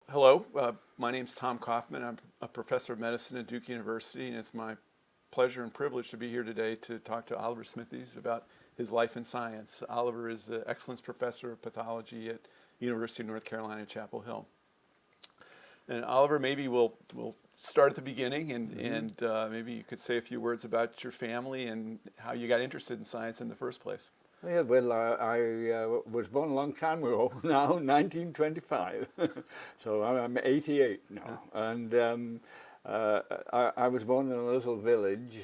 Hello, my name's Tom Coffman. I'm a professor of medicine at Duke University, and it's my pleasure and privilege to be here today to talk to Oliver Smithies about his life in science. Oliver is the Excellence Professor of Pathology at University of North Carolina, Chapel Hill. And Oliver, maybe we'll start at the beginning, and maybe you could say a few words about your family and how you got interested in science in the first place. Yeah, well, I was born a long time ago now, 1925. So I'm 88 now. And I was born in a little village,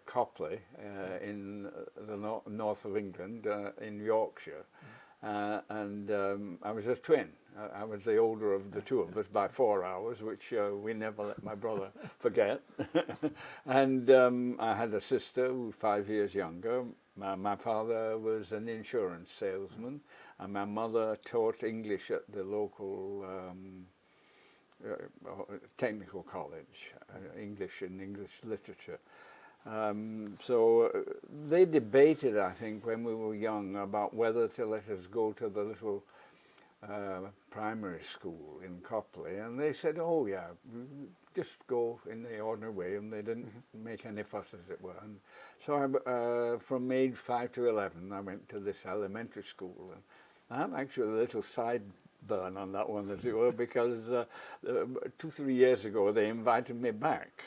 Copley, in the north of England, in Yorkshire. And I was a twin. I was the older of the two of us by 4 hours, which we never let my brother forget. And I had a sister who was 5 years younger. My father was an insurance salesman, and my mother taught English at the local technical college, English and English literature. So they debated, I think, when we were young about whether to let us go to the little primary school in Copley, and they said, oh yeah, just go in the ordinary way, and they didn't make any fuss, as it were. And so from age 5 to 11 I went to this elementary school, and I'm actually a little sideburn on that one, as it were, because 2-3 years ago they invited me back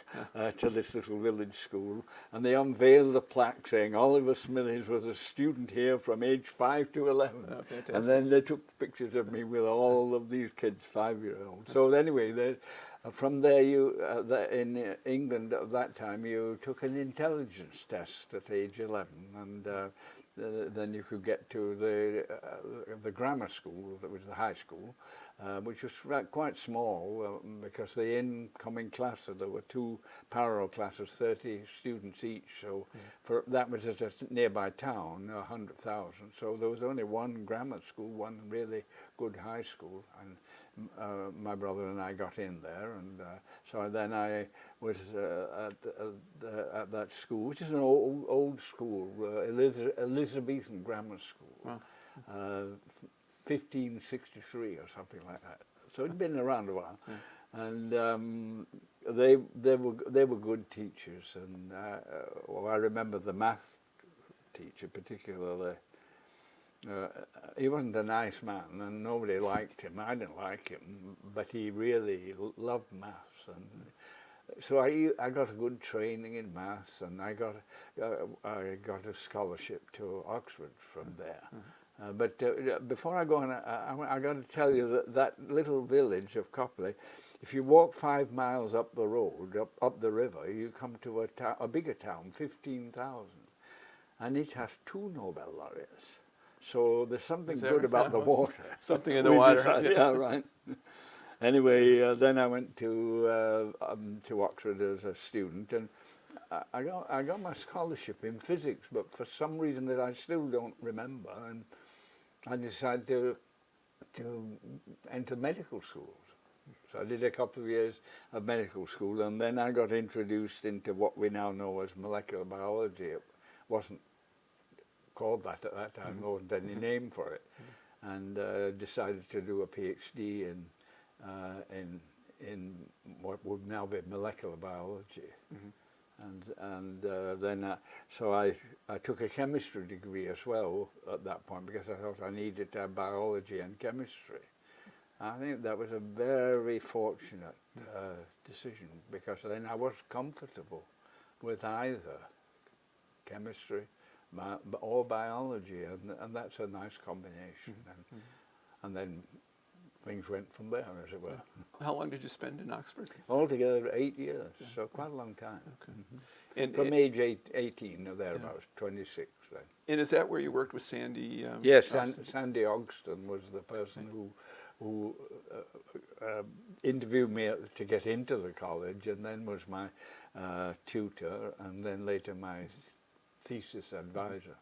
to this little village school, and they unveiled the plaque saying Oliver Smithies was a student here from age 5 to 11. Oh, and then they took pictures of me with all of these kids, 5-year-olds. So anyway, from there, in England at that time, you took an intelligence test at age 11, and then you could get to the grammar school, that was the high school, which was quite small, because the incoming class, there were 2 parallel classes, 30 students each, so that was at a nearby town, 100,000, so there was only one grammar school, one really good high school, and my brother and I got in there, and so then I was at that school, which is an old school, Elizabethan grammar school, wow. 1563 or something like that. So it'd been around a while, and they were good teachers, and well, I remember the math teacher particularly. He wasn't a nice man, and nobody liked him. I didn't like him, but he really loved maths, and so I got a good training in maths, and I got a scholarship to Oxford from there. But before I go on, I got to tell you that little village of Copley, if you walk 5 miles up the road, up the river, you come to a bigger town, 15,000, and it has 2 Nobel laureates. So there's something good about the water. Something in the water. Yeah, right. Anyway, then I went to Oxford as a student, and I got my scholarship in physics, but for some reason that I still don't remember, and I decided to enter medical schools. So I did a couple of years of medical school, and then I got introduced into what we now know as molecular biology. It wasn't called that at that time, there wasn't any name for it, and decided to do a PhD in what would now be molecular biology. And then so I took a chemistry degree as well at that point, because I thought I needed to have biology and chemistry. I think that was a very fortunate decision, because then I was comfortable with either chemistry or biology, and that's a nice combination. And then things went from there, as it were. How long did you spend in Oxford? Altogether 8 years, so quite a long time. Okay. And from age 18 or thereabouts, 26 then. And is that where you worked with Sandy? Yes, Sandy Ogston was the person who interviewed me to get into the college, and then was my tutor, and then later my thesis advisor.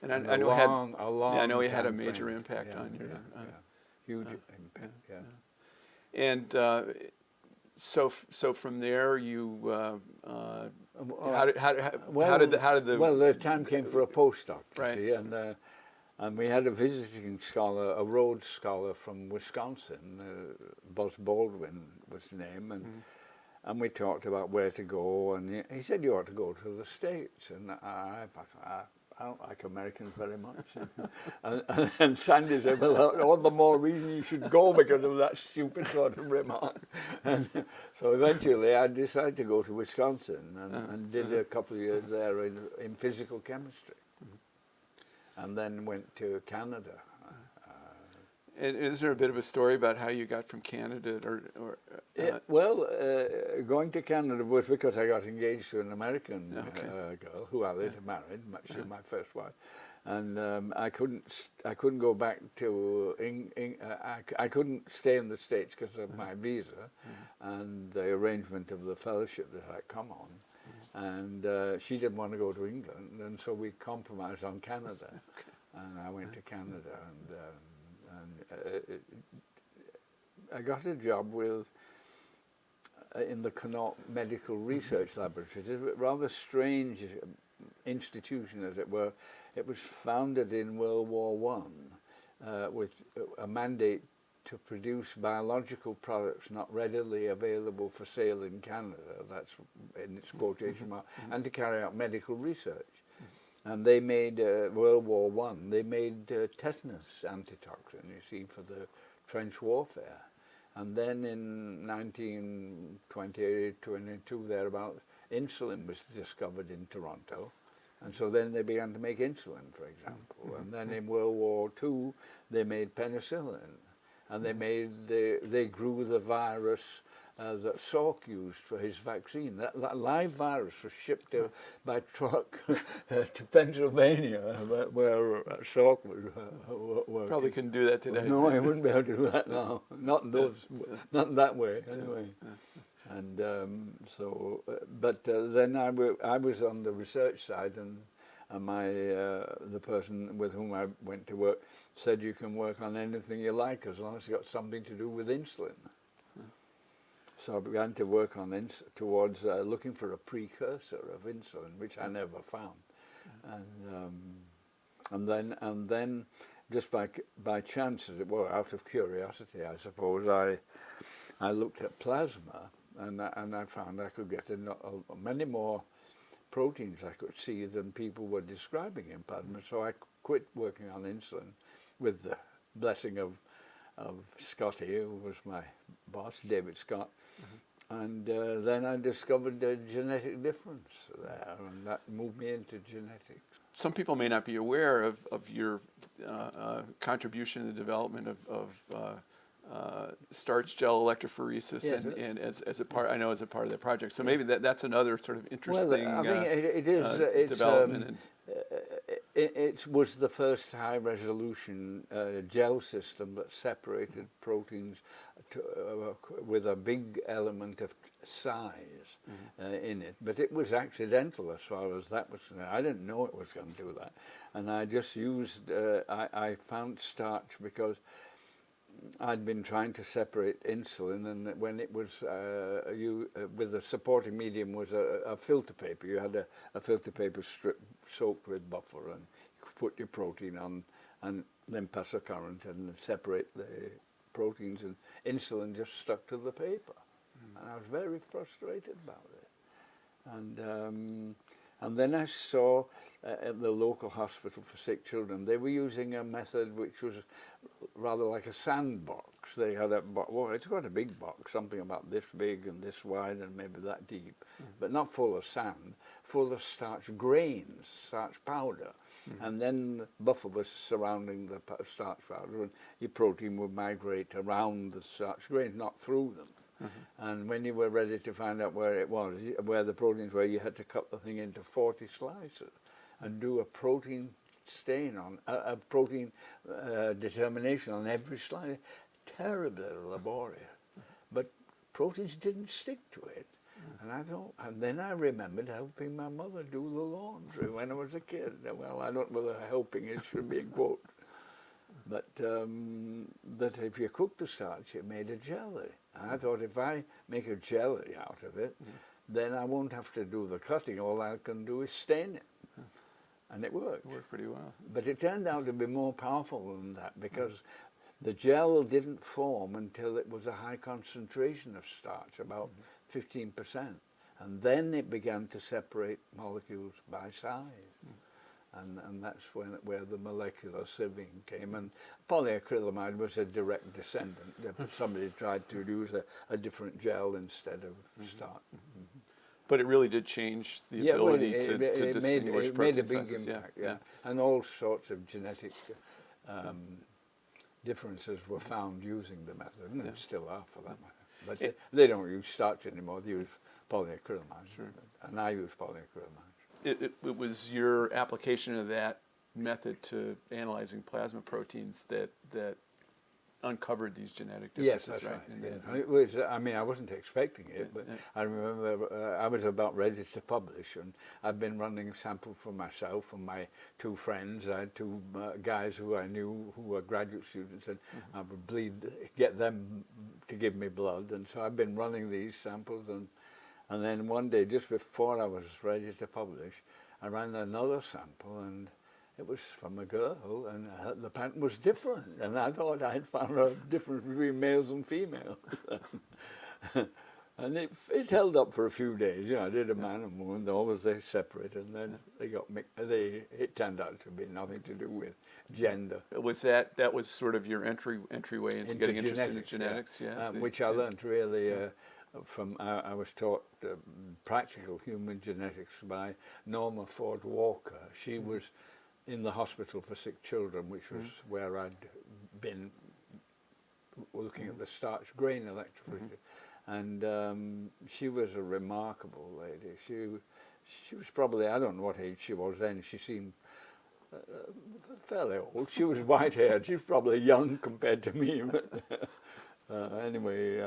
And I know he had a major impact on your huge impact. And so from there you how did the well, the time came for a postdoc, right. you see, and And we had a visiting scholar, a Rhodes Scholar from Wisconsin, Buzz Baldwin was his name, and we talked about where to go, and he said you ought to go to the States, and I don't like Americans very much. and Sandy said, well, all the more reason you should go because of that stupid sort of remark. And so eventually I decided to go to Wisconsin and did a couple of years there in physical chemistry. And then went to Canada. And is there a bit of a story about how you got from Canada Going to Canada was because I got engaged to an American girl who I later married. She was my first wife, and I couldn't go back to I couldn't stay in the States because of my visa and the arrangement of the fellowship that I'd come on. And she didn't want to go to England, and so we compromised on Canada, and I went to Canada, and I got a job with in the Canal Medical Research Laboratories. It's a rather strange institution, as it were. It was founded in World War I with a mandate to produce biological products not readily available for sale in Canada, that's in its quotation mark, and to carry out medical research. And they made, World War I, they made tetanus antitoxin, you see, for the trench warfare. And then in 1920, 22, thereabouts, insulin was discovered in Toronto. And so then they began to make insulin, for example. And then in World War II, they made penicillin. And they grew the virus that Salk used for his vaccine. That live virus was shipped by truck to Pennsylvania, where Salk was working. Probably couldn't do that today. No, I wouldn't be able to do that now. Not not that way, anyway. And then I was on the research side, and the person with whom I went to work said you can work on anything you like as long as it's got something to do with insulin. So I began to work on towards looking for a precursor of insulin, which I never found. And then just by chance, as it were, out of curiosity, I suppose, I looked at plasma, and I found I could get many more proteins I could see than people were describing in plasma. So I quit working on insulin with the blessing of Scotty, who was my boss, David Scott. And then I discovered a genetic difference there, and that moved me into genetics. Some people may not be aware of your contribution in the development of starch gel electrophoresis, Yes, and as a part, I know as a part of that project. So maybe that's another sort of interesting I think it is development. It was the first high-resolution gel system that separated proteins with a big element of size in it. But it was accidental as far as that was concerned. I didn't know it was going to do that. And I just used, I found starch because I'd been trying to separate insulin, and when it was with the supporting medium was a filter paper. You had a filter paper strip soaked with buffer, and you could put your protein on, and then pass a current and separate the proteins, and insulin just stuck to the paper. And I was very frustrated about it. And then I saw at the local hospital for sick children, they were using a method which was rather like a sandbox. They had it's got a big box, something about this big and this wide and maybe that deep, but not full of sand, full of starch grains, starch powder. And then the buffer was surrounding the starch powder, and your protein would migrate around the starch grains, not through them. And when you were ready to find out where it was, where the proteins were, you had to cut the thing into 40 slices and do a protein stain on, a protein determination on every slice. Terribly laborious. But proteins didn't stick to it. And I thought, and then I remembered helping my mother do the laundry when I was a kid. Well, I don't know whether helping it should be in quote. But that if you cook the starch, it made a jelly. And I thought if I make a jelly out of it, then I won't have to do the cutting. All I can do is stain it. and it worked. It worked pretty well. But it turned out to be more powerful than that, because the gel didn't form until it was a high concentration of starch, about 15%. And then it began to separate molecules by size. And that's where the molecular sieving came. And polyacrylamide was a direct descendant. Somebody tried to use a different gel instead of starch. But it really did change the ability to distinguish it protein made a big sizes. impact, yeah. And all sorts of genetic differences were found using the method, and still are for that matter. But they don't use starch anymore, they use polyacrylamide. Sure. And I use polyacrylamide. It was your application of that method to analyzing plasma proteins that uncovered these genetic differences, yes, that's right. And yeah. It was, I mean, I wasn't expecting it, but I remember I was about ready to publish, and I'd been running a sample for myself and my two friends. I had two guys who I knew who were graduate students, and I would get them to give me blood, and so I've been running these samples, and then one day, just before I was ready to publish, I ran another sample, and it was from a girl, and the pattern was different, and I thought I had found a difference between males and females. And it held up for a few days. You know, I did a man and woman, always they separated, and then they got mixed. It turned out to be nothing to do with gender. Was that was sort of your entryway into getting interested in genetics? Yeah, which I learned really from. I was taught practical human genetics by Norma Ford Walker. She was in the hospital for sick children, which was where I'd been looking at the starch grain electrophoresis. And she was a remarkable lady. She was probably, I don't know what age she was then, she seemed fairly old. She was white-haired, she was probably young compared to me. But anyway,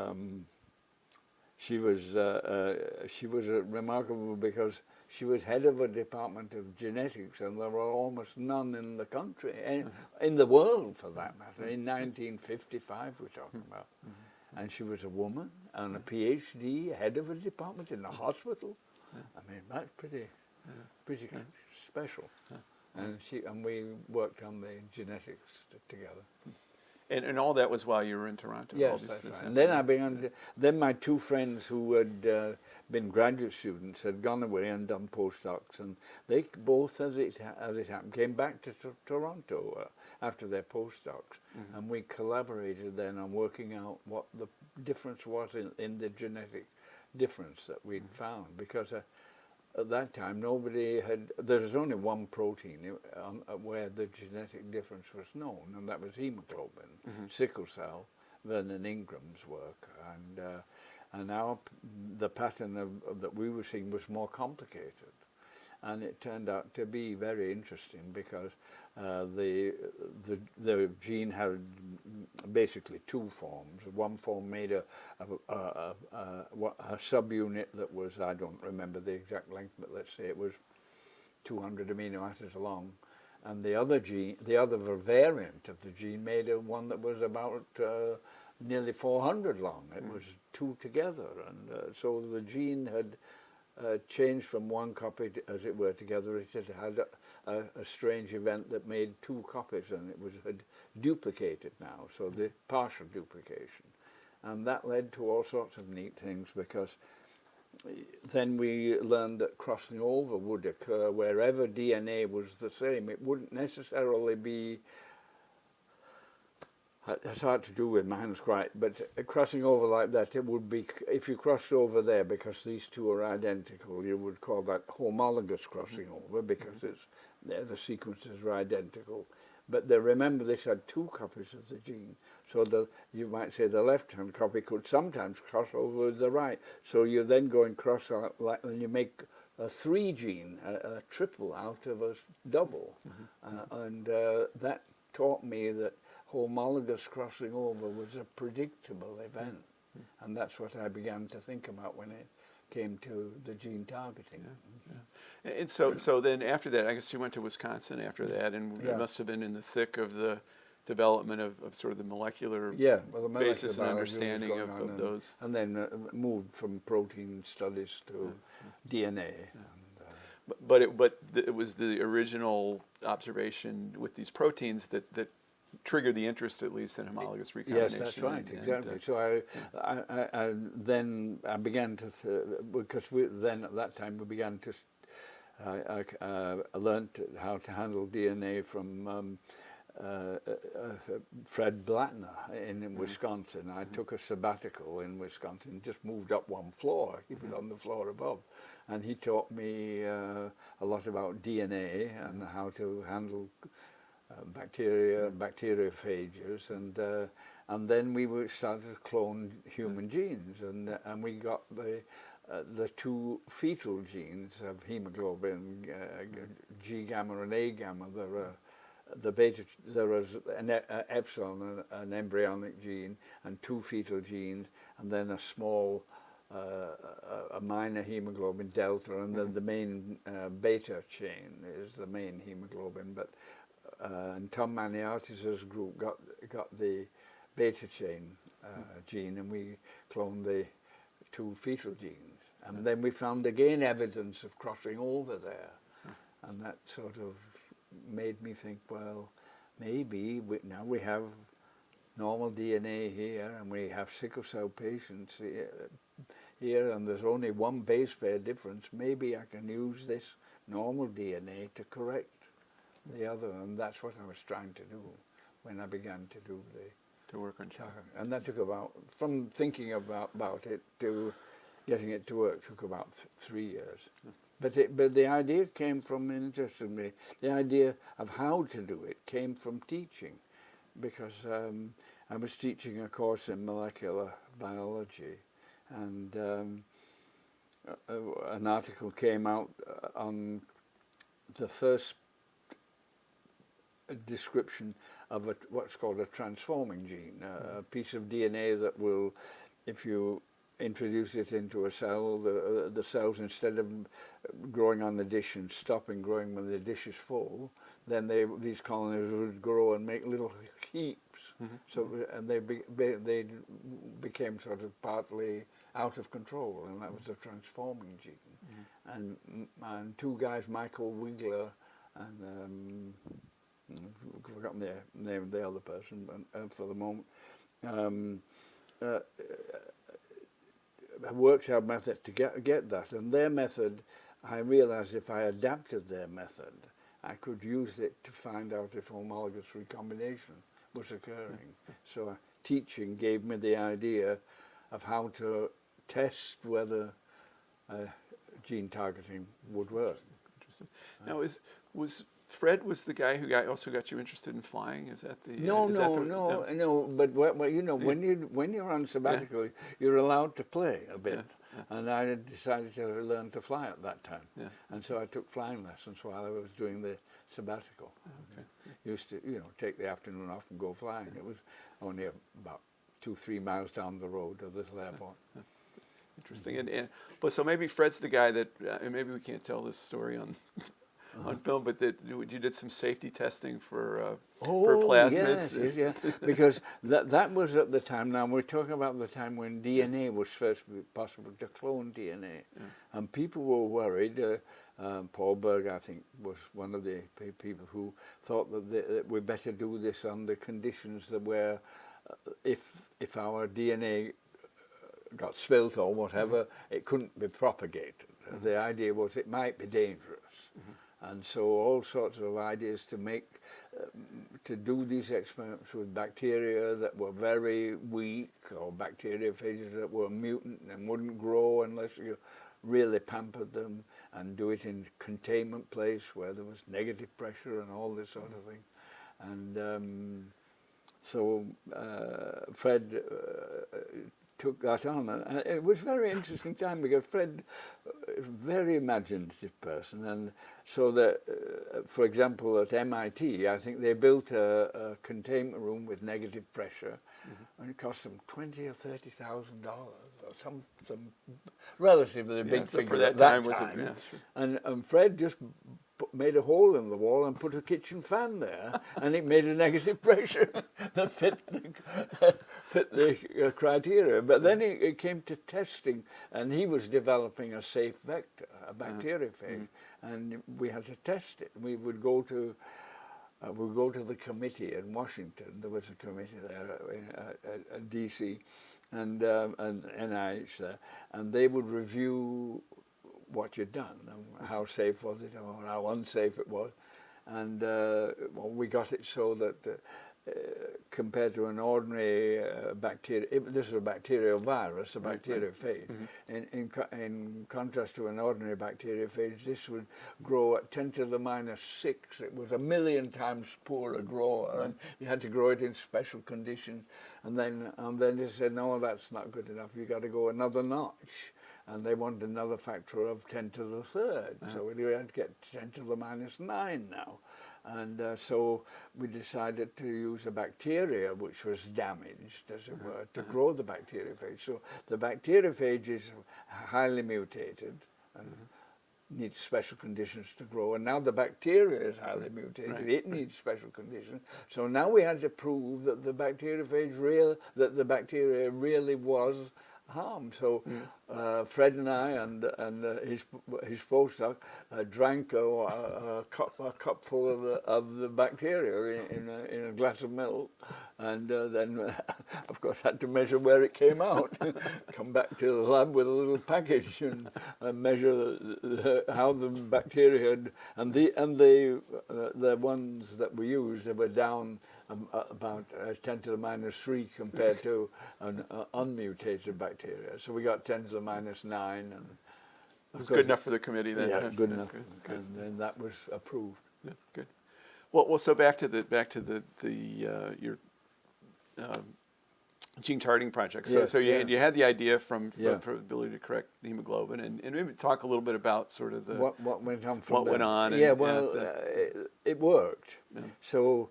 she was remarkable because she was head of a department of genetics, and there were almost none in the country, in the world for that matter. In 1955 we're talking about. And she was a woman and a PhD, head of a department in a hospital. I mean, that's pretty special. And we worked on the genetics together. And all that was while you were in Toronto. Yes, that's right. And then I began. Then my two friends who had been graduate students had gone away and done postdocs, and they both, as it happened, came back to Toronto after their postdocs, and we collaborated then on working out what the difference was in the genetic difference that we'd found, because at that time nobody had. There was only one protein where the genetic difference was known, and that was hemoglobin, sickle cell, Vernon Ingram's work, and now the pattern that we were seeing was more complicated, and it turned out to be very interesting because the gene had basically two forms. One form made a subunit that was, I don't remember the exact length, but let's say it was 200 amino acids long, and the other variant of the gene made one that was about nearly 400 long. It was two together, and so the gene had changed from one copy, as it were, together. It had a strange event that made two copies, and it had duplicated now, so the partial duplication. And that led to all sorts of neat things, because then we learned that crossing over would occur wherever DNA was the same. It wouldn't necessarily be. It's hard to do with my hands quite, but crossing over like that, it would be, if you crossed over there because these two are identical, you would call that homologous crossing over, because the sequences are identical. But remember, this had two copies of the gene, so you might say the left-hand copy could sometimes cross over with the right. So you then go and cross out, and you make a three-gene, a triple out of a double, and that taught me that homologous crossing over was a predictable event, and that's what I began to think about when it came to the gene targeting. And so then after that, I guess you went to Wisconsin after that, and it must have been in the thick of the development of sort of the molecular basis and understanding of those. And then moved from protein studies to DNA. but it was the original observation with these proteins that triggered the interest, at least, in homologous recombination. Yes, that's right, exactly. So I began to, because then at that time we began to, I learned how to handle DNA from Fred Blattner in Wisconsin. I took a sabbatical in Wisconsin, just moved up one floor. He was on the floor above, and he taught me a lot about DNA and how to handle bacteria, bacteriophages, and then we started to clone human genes, and we got the two fetal genes of hemoglobin, G gamma and A gamma. There was an epsilon, an embryonic gene, and two fetal genes, and then a small, a minor hemoglobin delta, and then the main beta chain is the main hemoglobin. But and Tom Maniatis' group got the beta chain gene, and we cloned the two fetal genes. And then we found again evidence of crossing over there, and that sort of made me think, well, maybe now we have normal DNA here, and we have sickle cell patients here, and there's only one base pair difference. Maybe I can use this normal DNA to correct the other, and that's what I was trying to do when I began to do to work on chart. And that took about, from thinking about it to getting it to work, took about 3 years. But the idea came from, interestingly, the idea of how to do it came from teaching, because I was teaching a course in molecular biology, and an article came out on the first description of what's called a transforming gene, a piece of DNA that will, if you introduce it into a cell, the cells, instead of growing on the dish and stopping growing when the dish is full, then these colonies would grow and make little heaps. So and they became sort of partly out of control, and that was the transforming gene. And two guys, Michael Wigler and I've forgotten the name of the other person for the moment, worked out a method to get that. And their method, I realized if I adapted their method, I could use it to find out if homologous recombination was occurring. So teaching gave me the idea of how to test whether gene targeting would work. Interesting. Now, was Fred the guy who also got you interested in flying? Is that the no? But you know, when you're on sabbatical, you're allowed to play a bit, and I had decided to learn to fly at that time, and so I took flying lessons while I was doing the sabbatical. Used to, take the afternoon off and go flying. It was only about 2-3 miles down the road to this airport. Interesting. But so maybe Fred's the guy that, and maybe we can't tell this story on film, but that you did some safety testing for plasmids. Yes, because that was at the time. Now we're talking about the time when DNA was first possible to clone DNA, and people were worried. Paul Berg, I think, was one of the people who thought that we better do this on the conditions that where if our DNA got spilt or whatever, it couldn't be propagated. The idea was it might be dangerous. And so all sorts of ideas to do these experiments with bacteria that were very weak, or bacteriophages that were mutant and wouldn't grow unless you really pampered them, and do it in containment place where there was negative pressure and all this sort of thing. And so Fred took that on, and it was a very interesting time because Fred is a very imaginative person, and so that, for example, at MIT, I think they built a containment room with negative pressure, and it cost them $20,000 or $30,000, or some relatively big figure for that at that time. time. And Fred just made a hole in the wall and put a kitchen fan there, and it made a negative pressure that fit the criteria. But then it came to testing, and he was developing a safe vector, a bacteriophage, and we had to test it. We would go to the committee in Washington. There was a committee there at DC and NIH there, and they would review what you'd done and how safe was it or how unsafe it was. And well, we got it so that compared to an ordinary bacteria, this is a bacterial virus, a bacteriophage. In contrast to an ordinary bacteriophage, this would grow at 10 to the minus 6. It was 1,000,000 times poorer grower, and you had to grow it in special conditions. And then they said, no, that's not good enough. You got to go another notch. And they wanted another factor of 10 to the third. So we had to get 10 to the minus 9 now. And so we decided to use a bacteria which was damaged, as it were, to grow the bacteriophage. So the bacteriophage is highly mutated and needs special conditions to grow. And now the bacteria is highly mutated. It needs special conditions. So now we had to prove that the bacteriophage that the bacteria really was harm. So Fred and I and his postdoc drank a cup full of the bacteria in a glass of milk, and then of course had to measure where it came out. Come back to the lab with a little package and measure how the bacteria had, and the ones that we used, they were down about 10 to the minus 3 compared to an unmutated bacteria. So we got 10 to the minus 9, and it was good enough for the committee then. Yeah, good enough, good. And then that was approved. Yeah, good. Well, so back to your gene targeting project. So you had the idea from the ability to correct the hemoglobin, and maybe talk a little bit about sort of the what went on from what went on. It worked. Yeah. So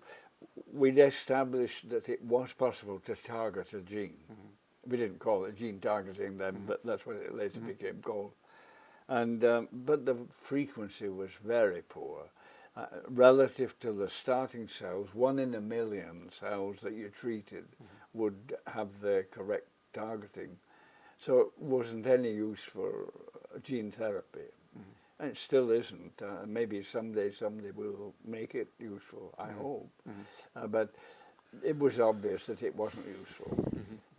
we'd established that it was possible to target a gene. We didn't call it gene targeting then, but that's what it later became called. And but the frequency was very poor. Relative to the starting cells, 1 in 1,000,000 cells that you treated would have the correct targeting. So it wasn't any use for gene therapy. And it still isn't. Maybe someday will make it useful, I hope. But it was obvious that it wasn't useful.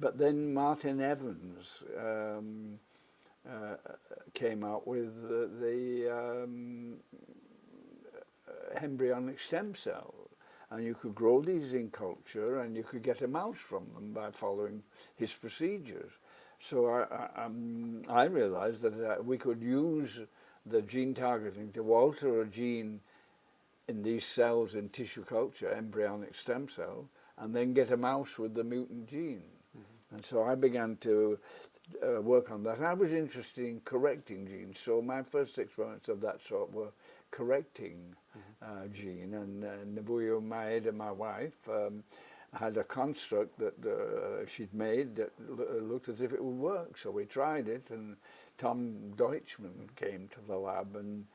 But then Martin Evans came out with the embryonic stem cell, and you could grow these in culture, and you could get a mouse from them by following his procedures. So I realized that we could use the gene targeting to alter a gene in these cells in tissue culture, embryonic stem cell, and then get a mouse with the mutant gene. And so I began to work on that. I was interested in correcting genes, so my first experiments of that sort were correcting gene. And Nobuo Maeda, my wife, had a construct that she'd made that looked as if it would work. So we tried it, and Tom Deutschmann came to the lab, and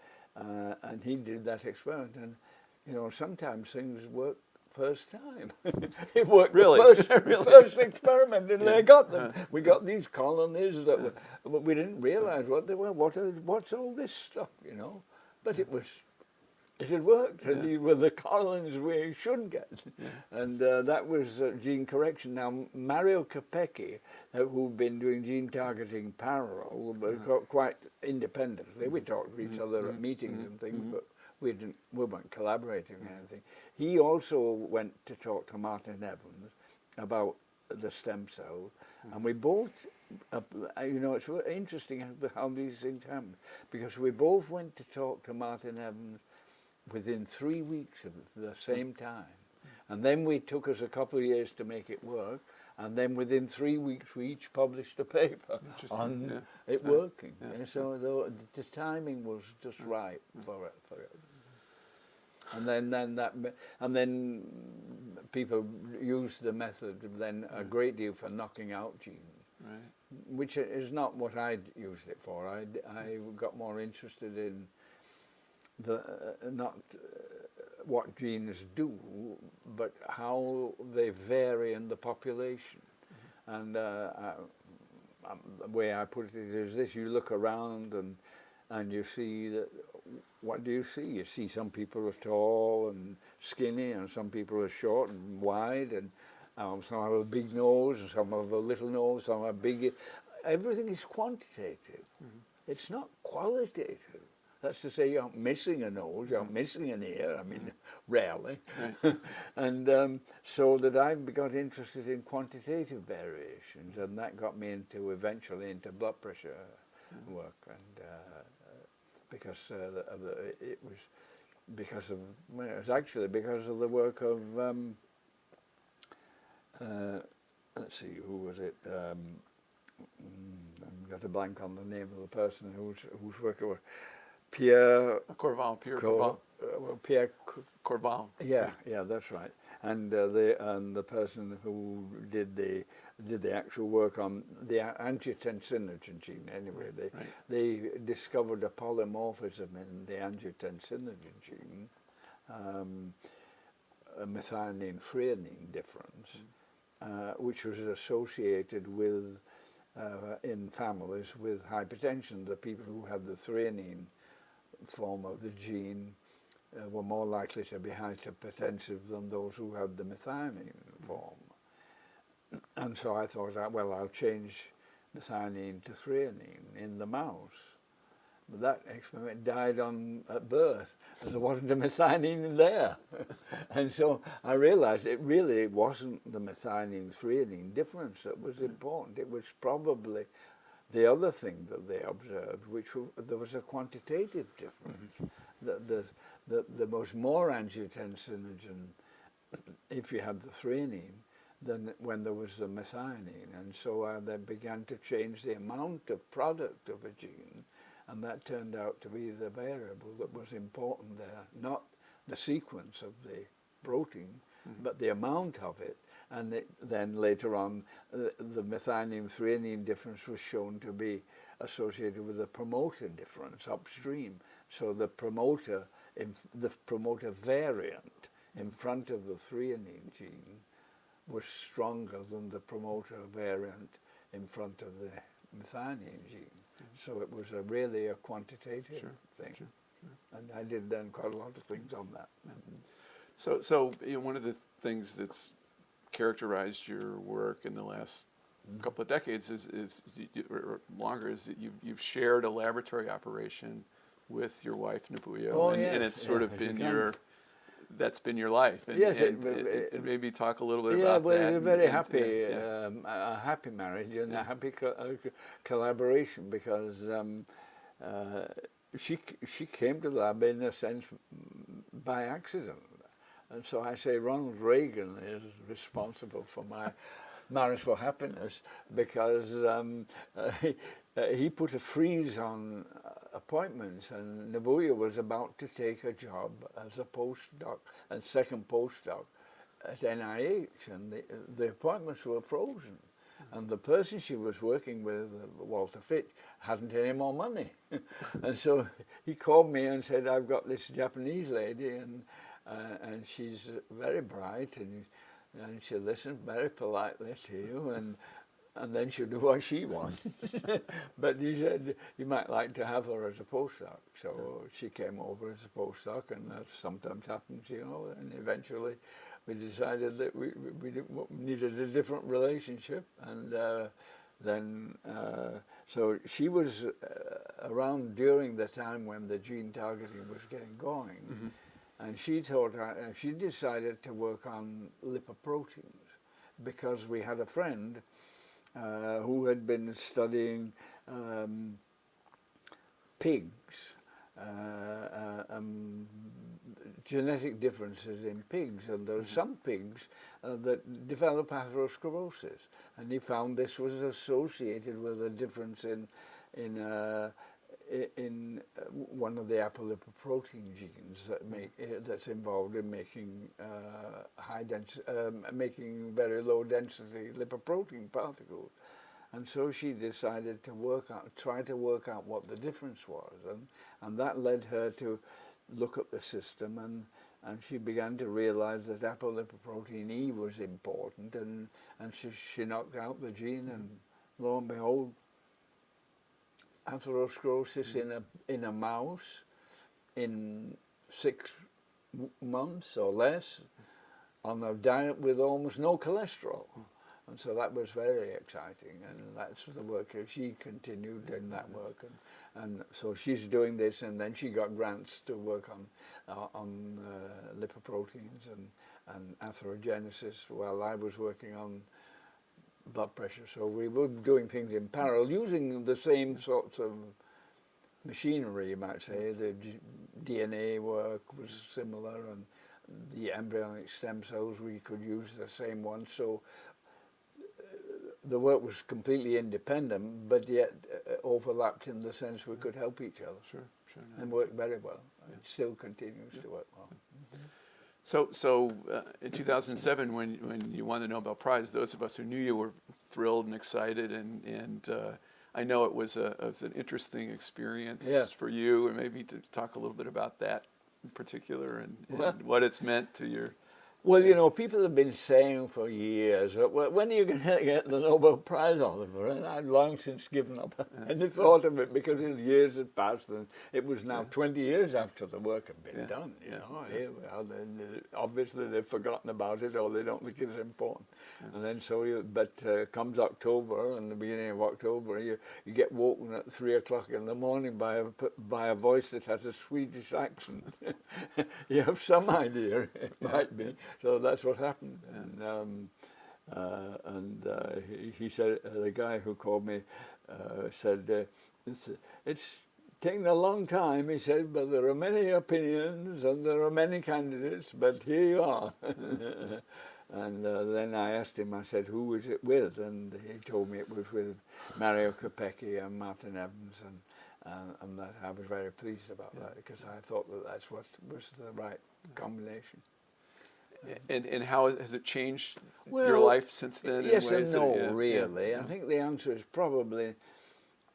he did that experiment. And you know, sometimes things work first time. It worked really? The first experiment, and they got them. We got these colonies that were, we didn't realize what they were. What's all this stuff, you know? But it had worked, and these were the colonies we should get. And that was gene correction. Now, Mario Capecchi, who'd been doing gene targeting parallel, but quite independently, we talked to each other at meetings and things, but we weren't collaborating or anything. He also went to talk to Martin Evans about the stem cell, and we both, you know, it's interesting how these things happen, because we both went to talk to Martin Evans within 3 weeks of the same time. And then we took us a couple of years to make it work, and then within 3 weeks we each published a paper on it working. And so the timing was just right for it. And then people used the method then a great deal for knocking out genes, which is not what I'd used it for. I got more interested in not what genes do, but how they vary in the population. And the way I put it is this: you look around and you see that. What do you see? You see some people are tall and skinny, and some people are short and wide, and some have a big nose, and some have a little nose, some have big. Everything is quantitative. It's not qualitative. That's to say, you aren't missing a nose, you aren't missing an ear. I mean, rarely. Right. And so that I got interested in quantitative variations, and that got me eventually into blood pressure work, and because it was actually because of the work of let's see, who was it? I've got a blank on the name of the person whose work it was. Pierre Corval. Yeah, that's right. And the person who did the actual work on the Angiotensinogen gene. Anyway, they discovered a polymorphism in the Angiotensinogen gene, a methionine-threonine difference, which was associated with in families with hypertension. The people who had the threonine form of the gene were more likely to be hypertensive than those who had the methionine form. And so I thought, well, I'll change methionine to threonine in the mouse. But that experiment died at birth. There wasn't a methionine there. And so I realized it really wasn't the methionine-threonine difference that was important. It was probably the other thing that they observed, there was a quantitative difference. There was more angiotensinogen if you had the threonine than when there was the methionine. And so they began to change the amount of product of a gene, and that turned out to be the variable that was important there, not the sequence of the protein, but the amount of it. And then later on, the methionine-threonine difference was shown to be associated with the promoter difference upstream. So the promoter variant in front of the threonine gene was stronger than the promoter variant in front of the methionine gene. So it was really a quantitative thing. And I did then quite a lot of things on that. So one of the things that's characterized your work in the last couple of decades or longer is that you've shared a laboratory operation with your wife Nabuya, and it's sort of been that's been your life. And, yes, and maybe talk a little bit about that. We're very happy, a happy marriage and a happy collaboration, because she came to the lab in a sense by accident. And so I say Ronald Reagan is responsible for my marital happiness, because he put a freeze on appointments, and Nabuya was about to take a job as a postdoc, and second postdoc at NIH, and the appointments were frozen. And the person she was working with, Walter Fitch, hadn't any more money. And so he called me and said, I've got this Japanese lady, and she's very bright, and she'll listen very politely to you, and then she'll do what she wants. But he said, you might like to have her as a postdoc. So she came over as a postdoc, and that sometimes happens, and eventually we decided that we needed a different relationship. And then, so she was around during the time when the gene targeting was getting going. And she decided to work on lipoproteins, because we had a friend who had been studying pigs, genetic differences in pigs, and there are some pigs that develop atherosclerosis, and he found this was associated with a difference in one of the apolipoprotein genes that's involved in making making very low density lipoprotein particles. And so she decided to try to work out what the difference was, and that led her to look at the system, and she began to realize that apolipoprotein E was important, and she knocked out the gene, and lo and behold, atherosclerosis in a mouse in 6 months or less on a diet with almost no cholesterol. And so that was very exciting, and that's the work she continued in that work, and so she's doing this, and then she got grants to work on lipoproteins and atherogenesis while I was working on blood pressure. So we were doing things in parallel using the same sorts of machinery, you might say. The DNA work was similar, and the embryonic stem cells, we could use the same ones. So the work was completely independent, but yet overlapped in the sense we could help each other. Sure. And worked very well. Yeah. It still continues to work well. So in 2007, when you won the Nobel Prize, those of us who knew you were thrilled and excited, and I know it was an interesting experience for you, and maybe to talk a little bit about that in particular, and what it's meant to your... Well, you know, people have been saying for years, when are you going to get the Nobel Prize, Oliver? And I'd long since given up any thought of it, because years had passed, and it was now 20 years after the work had been done. You know, here we are, obviously they've forgotten about it, or they don't think it's important. And then comes October, and the beginning of October, you get woken at 3 o'clock in the morning by a voice that has a Swedish accent. You have some idea it might be. So that's what happened, and he said, the guy who called me said, it's taken a long time, he said, but there are many opinions and there are many candidates, but here you are. And then I asked him, I said, who was it with? And he told me it was with Mario Capecchi and Martin Evans, and that I was very pleased about that, because I thought that's what was the right combination. And how has it changed your life since then? Yes in ways and no, that, really. I think the answer is probably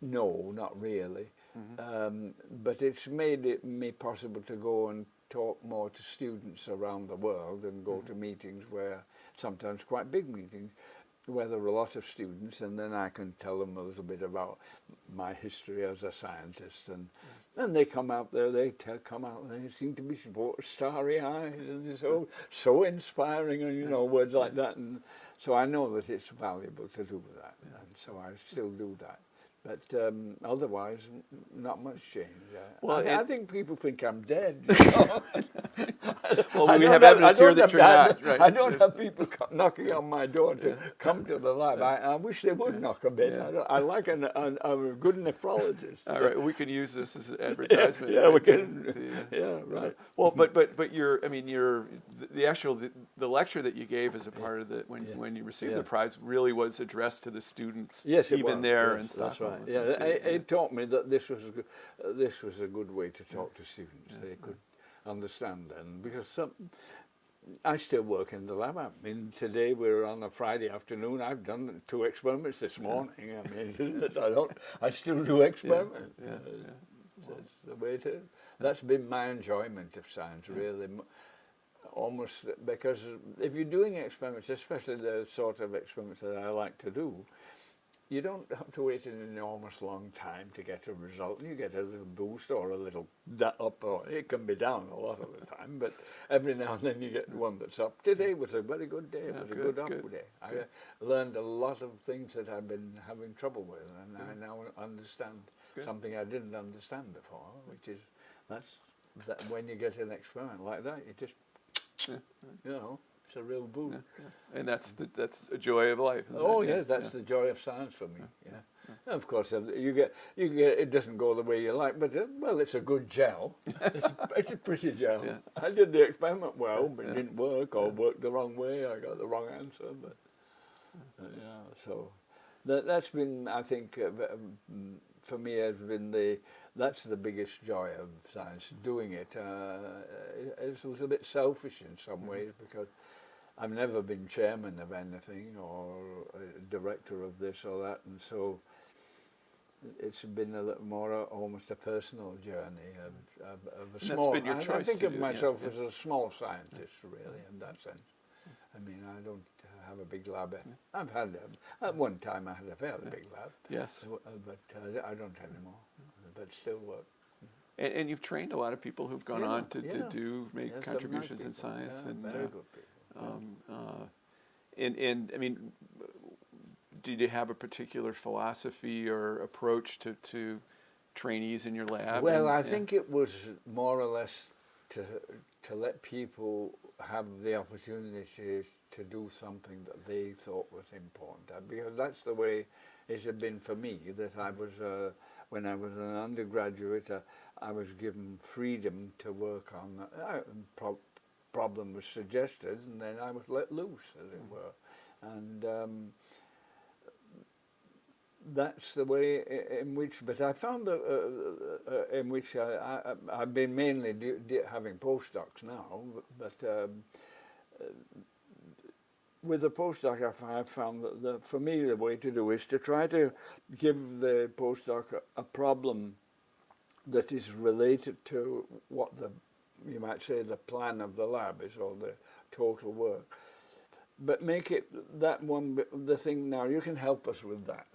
no, not really. But it's made me possible to go and talk more to students around the world, and go to meetings where, sometimes quite big meetings, where there are a lot of students, and then I can tell them a little bit about my history as a scientist, and they come out there, they seem to be starry-eyed, and it's so inspiring, and you know, words like that, and so I know that it's valuable to do that, and so I still do that. But otherwise, not much change. Well, I think people think I'm dead. You know? Well, we have evidence here that you're not. Right. I don't have people knocking on my door to come to the lab. I wish they would knock a bit. I like a good nephrologist. All right, we can use this as an advertisement. Yeah, we can. Yeah, right. Well, but the lecture that you gave as a part of when you received the prize really was addressed to the students. Yes, it even was. there Yes, in Stockholm. That's right. Yeah, it taught me that this was a good way to talk to students. They could understand then, because I still work in the lab. I mean, today we're on a Friday afternoon. I've done 2 experiments this morning. I mean, I still do experiments. That's the way it is. That's been my enjoyment of science, really. Almost, because if you're doing experiments, especially the sort of experiments that I like to do, you don't have to wait an enormous long time to get a result. You get a little boost or a little up, or it can be down a lot of the time, but every now and then you get one that's up. Today was a very good day. It was a good up day. I learned a lot of things that I've been having trouble with, and I now understand something I didn't understand before, which is that when you get an experiment like that, you just, you know, it's a real boost. And that's a joy of life. Oh yes, that's the joy of science for me. And of course, you get it doesn't go the way you like, but well, it's a good gel. It's a pretty gel. I did the experiment well, but it didn't work, or worked the wrong way. I got the wrong answer, but so that's been, I think, for me, has been that's the biggest joy of science. Doing it, it's a little bit selfish in some ways, because I've never been chairman of anything or a director of this or that, and so it's been a little more almost a personal journey of a And small. that's been your I choice think to of do, myself yeah. as a small scientist, really, in that sense. I mean, I don't have a big lab. I've had at one time I had a fairly big lab. Yes. But I don't anymore. But still work. And you've trained a lot of people who've gone Yeah, on to yeah. make Yeah, some contributions in nice people. science. Yeah, And very good people. and I mean, did you have a particular philosophy or approach to trainees in your lab? Well, And, I think it was more or less to let people have the opportunity to do something that they thought was important. Because that's the way it had been for me, that I was, when I was an undergraduate, I was given freedom to work on, problem was suggested, and then I was let loose, as it were. And that's the way in which, but I found that in which I've been mainly having postdocs now, but with the postdoc I've found that for me the way to do is to try to give the postdoc a problem that is related to what you might say the plan of the lab is, or the total work, but make it that one, the thing, now you can help us with that.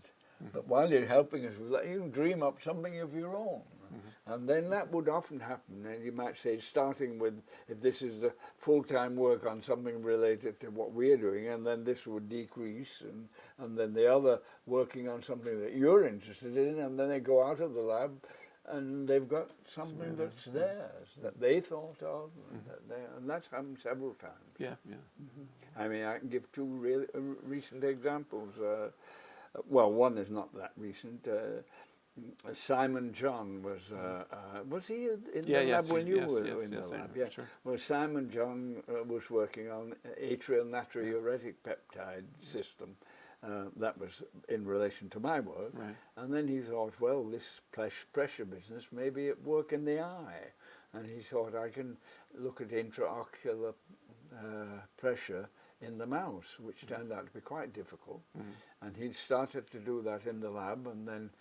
But while you're helping us with that, you can dream up something of your own. And then that would often happen. And you might say, starting with, if this is the full-time work on something related to what we're doing, and then this would decrease, and then the other working on something that you're interested in, and then they go out of the lab, and they've got something that's theirs, that they thought of, and that's happened several times. yeah, yeah. I mean, I can give two really recent examples. Well, one is not that recent. Simon John was he in the lab when you were in the lab? Yeah. Sure. Well, Simon John was working on atrial natriuretic peptide system. That was in relation to my work. Right. And then he thought, well, this pressure business, maybe it work in the eye. And he thought, I can look at intraocular pressure in the mouse, which turned out to be quite difficult. And he started to do that in the lab, and then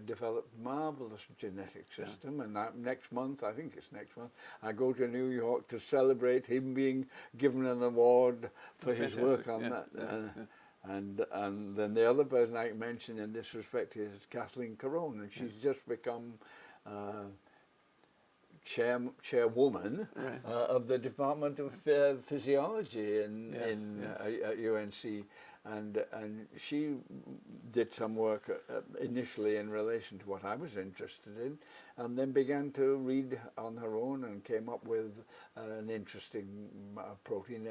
developed marvelous genetic system. And next month, I think it's next month, I go to New York to celebrate him being given an award for his work on that. And then the other person I can mention in this respect is Kathleen Carone, and she's just become chairwoman of the Department of Physiology at UNC, and she did some work initially in relation to what I was interested in, and then began to read on her own and came up with an interesting protein,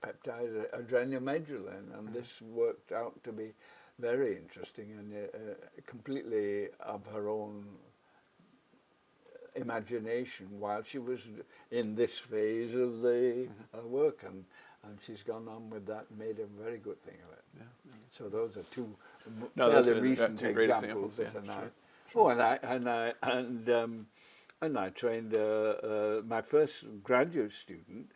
peptide, adrenomedulin, and this worked out to be very interesting and completely of her own imagination while she was in this phase of the work, and she's gone on with that and made a very good thing of it. Yeah. So those are two fairly recent two great examples. examples. Yeah, Oh, and I trained my first graduate student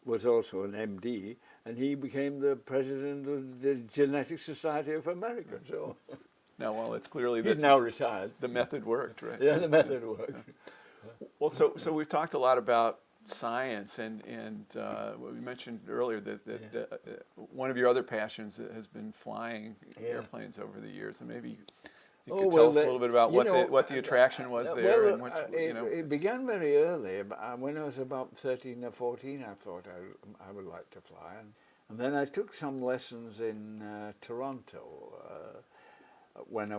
was also an MD, and he became the president of the Genetic Society of America. So Now, well, it's clearly he's now retired. the method worked, right? Yeah, the method worked. Well, so we've talked a lot about science, and we mentioned earlier that one of your other passions has been flying airplanes over the years, and maybe you could tell us a little bit about what the attraction was there. Well, and what, it began very early. When I was about 13 or 14, I thought I would like to fly, and then I took some lessons in Toronto. When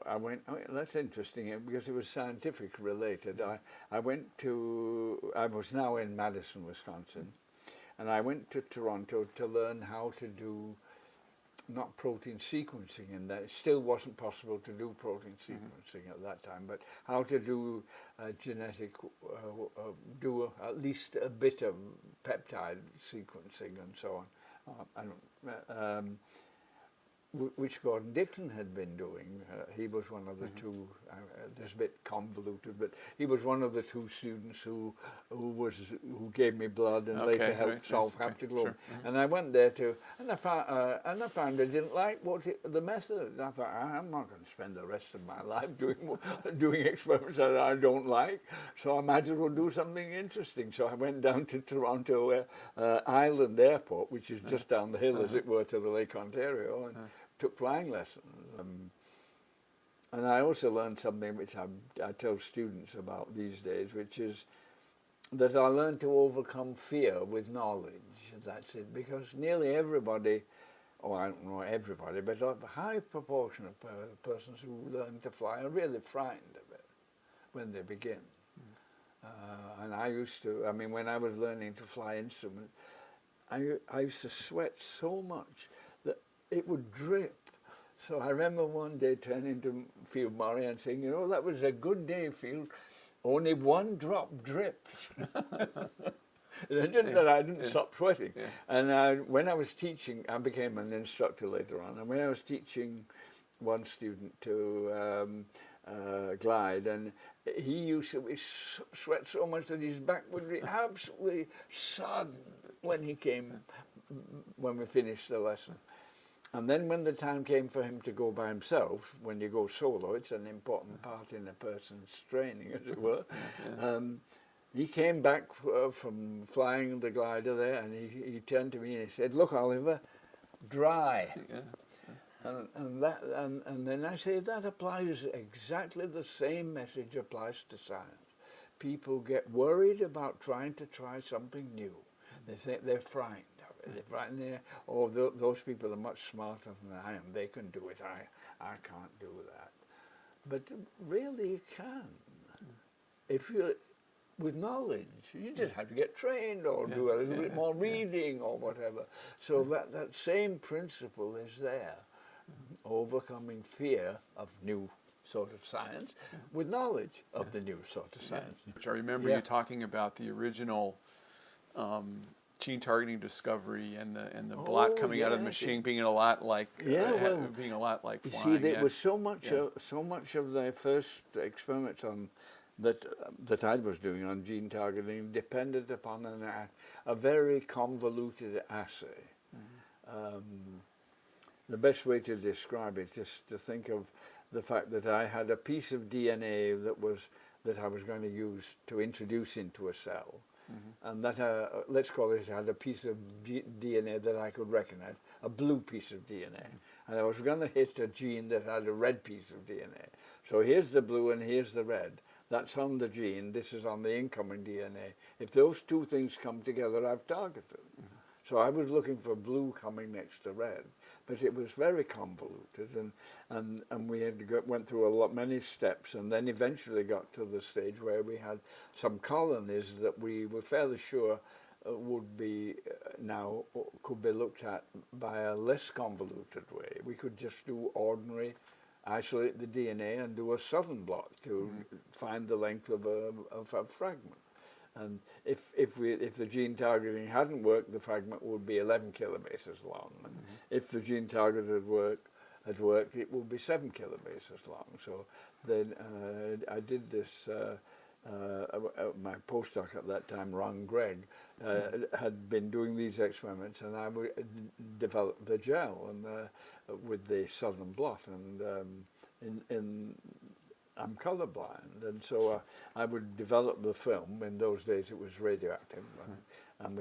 I went, that's interesting because it was scientific related. I was now in Madison, Wisconsin, and I went to Toronto to learn how to do, not protein sequencing, in that it still wasn't possible to do protein sequencing at that time, but how to do genetic, do at least a bit of peptide sequencing and so on. which Gordon Dixon had been doing. He was one of the two. This is a bit convoluted, but he was one of the two students who gave me blood and later helped solve haptoglobin. Sure. And I went there too, and I found I didn't like the method. And I thought, I'm not going to spend the rest of my life doing experiments that I don't like, so I might as well do something interesting. So I went down to Toronto Island Airport, which is just down the hill, as it were, to the Lake Ontario, and took flying lessons. And I also learned something which I tell students about these days, which is that I learned to overcome fear with knowledge. That's it, because nearly everybody, or I don't know everybody, but a high proportion of persons who learn to fly are really frightened of it when they begin. And I used to, I mean, when I was learning to fly instruments, I used to sweat so much that it would drip. So I remember one day turning to Field Murray and saying, you know, that was a good day, Field. Only one drop dripped. I didn't stop sweating. Yeah. And when I was teaching, I became an instructor later on, and when I was teaching one student to glide, and he used to sweat so much that his back would be absolutely sodden when we finished the lesson. And then when the time came for him to go by himself, when you go solo, it's an important part in a person's training, as it were. He came back from flying the glider there, and he turned to me and he said, "Look, Oliver, dry." And then I say that applies exactly the same message applies to science. People get worried about trying to try something new. They think they're frightened. They're frightened. Oh, those people are much smarter than I am. They can do it. I can't do that. But really, you can. If you, with knowledge, you just have to get trained or do a little bit more reading or whatever. So that same principle is there. Overcoming fear of new sort of science with knowledge of the new sort of science. Which I remember you talking about the original gene targeting discovery and the blot coming out of the machine being a lot like being a lot like flying. You see, there was so much of the first experiments on that I was doing on gene targeting depended upon a very convoluted assay. The best way to describe it is to think of the fact that I had a piece of DNA that I was going to use to introduce into a cell, and that let's call it, had a piece of DNA that I could recognize, a blue piece of DNA, and I was going to hit a gene that had a red piece of DNA. So here's the blue and here's the red. That's on the gene. This is on the incoming DNA. If those two things come together, I've targeted. So I was looking for blue coming next to red, but it was very convoluted, and we went through many steps, and then eventually got to the stage where we had some colonies that we were fairly sure would be could be looked at by a less convoluted way. We could just do ordinary, isolate the DNA and do a southern blot to find the length of a fragment. And if the gene targeting hadn't worked, the fragment would be 11 kilometers long. And if the gene target had worked, it would be 7 kilometers long. So then I did this. My postdoc at that time, Ron Gregg, had been doing these experiments, and I developed the gel with the southern blot, and I'm colorblind, and so I would develop the film. In those days, it was radioactive, and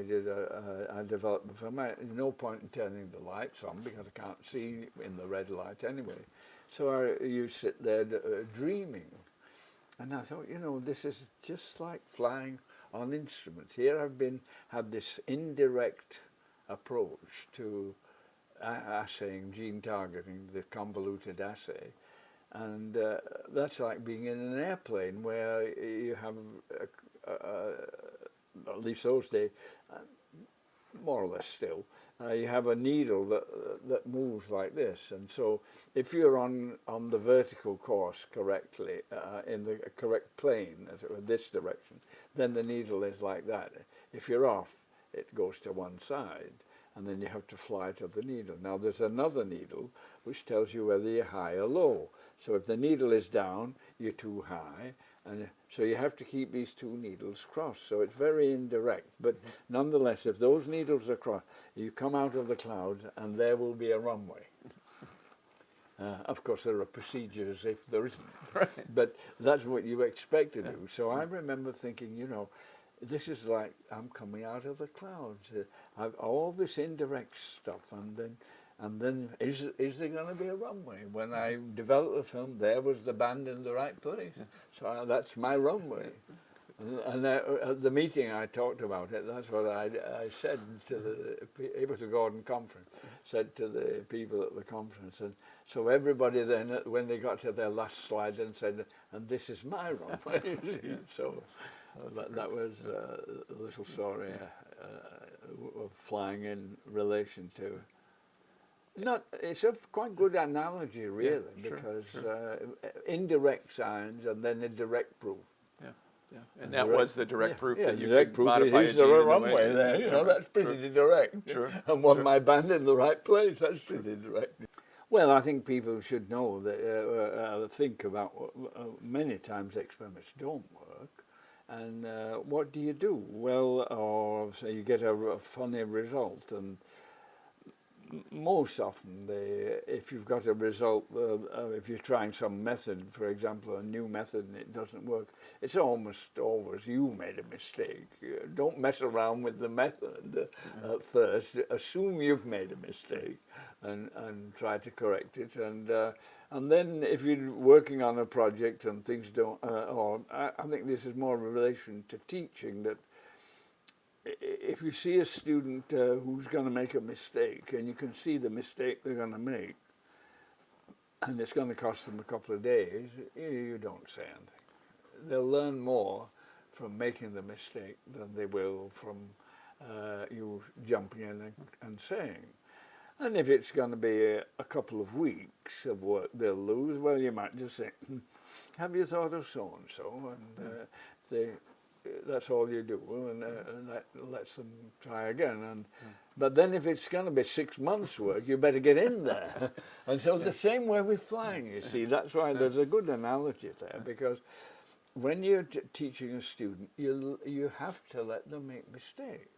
I developed the film. There's no point in turning the lights on because I can't see in the red light anyway. So you sit there dreaming, and I thought, you know, this is just like flying on instruments. Here I've had this indirect approach to assaying gene targeting, the convoluted assay. And that's like being in an airplane where you have, at least those days, more or less still, you have a needle that moves like this. And so if you're on the vertical course correctly, in the correct plane, as it were, this direction, then the needle is like that. If you're off, it goes to one side. and then you have to fly to the needle. Now there's another needle which tells you whether you're high or low. So if the needle is down, you're too high, and so you have to keep these two needles crossed. So it's very indirect, but nonetheless, if those needles are crossed, you come out of the clouds and there will be a runway. Of course, there are procedures if there isn't, Right. but that's what you expect to do. So I remember thinking, you know, this is like I'm coming out of the clouds. I've all this indirect stuff, and then is there going to be a runway? When I developed the film, there was the band in the right place. So that's my runway. And at the meeting I talked about it, that's what I said to it was a Gordon conference, said to the people at the conference. And so everybody then, when they got to their last slide, then said, and this is my runway. So that was a little story of flying in relation to. It's a quite good analogy, really, because indirect signs and then a direct proof. Yeah, and that was the direct proof that you direct could proof modify a is gene there a in the way. runway there, you know, that's pretty direct. Sure. And when my band in the right place, that's pretty direct. Well, I think people should know that, think about many times experiments don't work. And what do you do? Well, or say you get a funny result, and most often, if you've got a result, if you're trying some method, for example, a new method, and it doesn't work, it's almost always you made a mistake. Don't mess around with the method at first. Assume you've made a mistake and try to correct it. And then if you're working on a project and things don't, or I think this is more in relation to teaching, that if you see a student who's going to make a mistake, and you can see the mistake they're going to make, and it's going to cost them a couple of days, you don't say anything. They'll learn more from making the mistake than they will from you jumping in and saying. And if it's going to be a couple of weeks of work they'll lose, well, you might just say, have you thought of so-and-so? And that's all you do, and that lets them try again. But then if it's going to be 6 months' work, you better get in there. And so the same way with flying, you see. That's why there's a good analogy there, because when you're teaching a student, you have to let them make mistakes,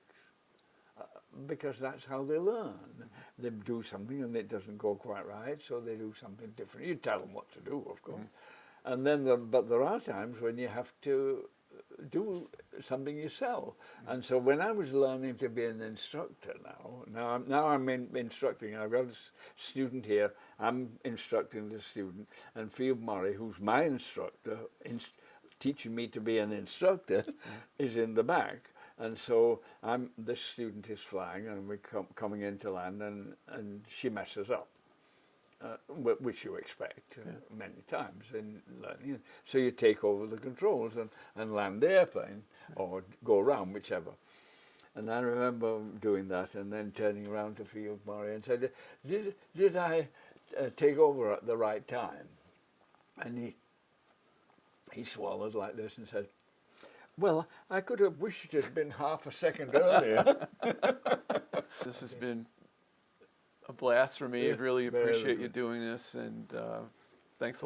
because that's how they learn. They do something and it doesn't go quite right, so they do something different. You tell them what to do, of course. And then, but there are times when you have to do something yourself. And so when I was learning to be an instructor now I'm instructing. I've got a student here, I'm instructing the student, and Field Murray, who's my instructor, teaching me to be an instructor, is in the back. And so this student is flying, and we're coming into land, and she messes up. Which you expect many times in learning. So you take over the controls and land the airplane, or go around, whichever. And I remember doing that and then turning around to Field Murray and said, did I take over at the right time? And he swallowed like this and said, well, I could have wished it had been half a second earlier. This has been a blast for me. I really appreciate you doing this, and thanks a lot.